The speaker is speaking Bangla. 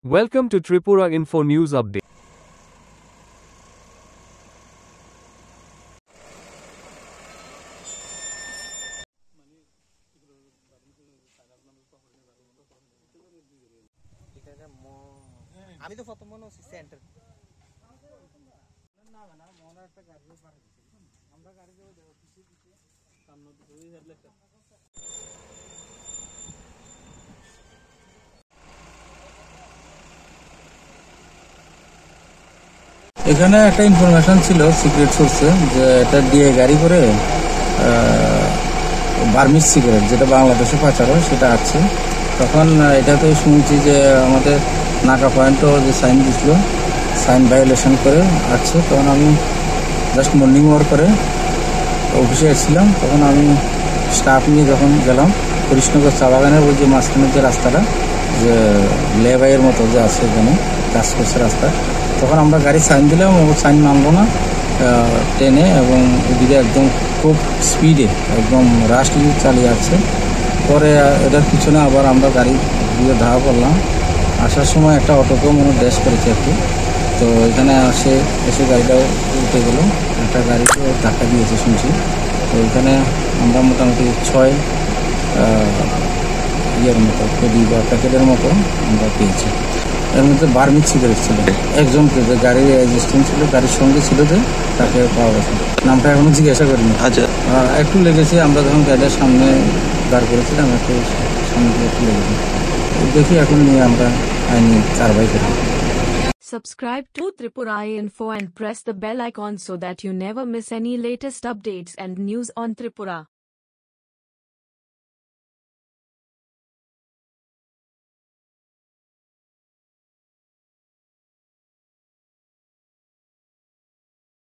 Welcome to Tripura Info News Update. আমি তো প্রথম মনে হচ্ছে সেন্টার এখানে একটা ইনফরমেশন ছিল সিক্রেট সোর্সে যে এটা দিয়ে গাড়ি করে বার্মিজ সিগারেট যেটা বাংলাদেশে পাচার হয় সেটা আছে। তখন এটাতে শুনছি যে আমাদের নাকা পয়েন্টও যে সাইন দিছিল সাইন ভায়োলেশন করে আছে। তখন আমি জাস্ট মর্নিং ওয়াক করে অফিসে এসেছিলাম। তখন আমি স্টাফ নিয়ে যখন গেলাম কৃষ্ণগর চা বাগানের ওই যে মাঝখানের যে রাস্তাটা যে লেবাইয়ের মতো যে আছে এখানে কাজ করছে রাস্তা, তখন আমরা গাড়ি সাইন দিলাম ও সাইন মানলো না ট্রেনে, এবং ওদিকে একদম খুব স্পিডে একদম রাশলি চালিয়ে আসছে। পরে এটার পিছনে আবার আমরা গাড়ি দিয়ে ধাওয়া করলাম। আসার সময় একটা অটোকেও মনে ড্যাশ করেছে একটু, তো এখানে এসে গাড়িটাও উঠে গেল, একটা গাড়িকে ধাক্কা দিয়েছে শুনছি। তো এখানে আমরা মোটামুটি 6 ইয়ের মতো কেডি বা প্যাকেটের মতো আমরা পেয়েছি। এর মধ্যে বার্মিজ সিগারেট ছিল। একজনকে যে গাড়ির অ্যাসিস্ট্যান্ট ছিল, গাড়ির সঙ্গে ছিল যে তাকে পাওয়া গেছে। নামটা এখনো জিজ্ঞাসা করিনি। আচ্ছা, একটু লেগেছে, আমরা যখন গাড়ির সামনে দাঁড় করেছিলাম একটু সামনে একটু লেগেছে। দেখি এখন নিয়ে আমরা আইনি কারবাই করি। Subscribe to Tripura Info and press the bell icon so that you never miss any latest updates and news on Tripura.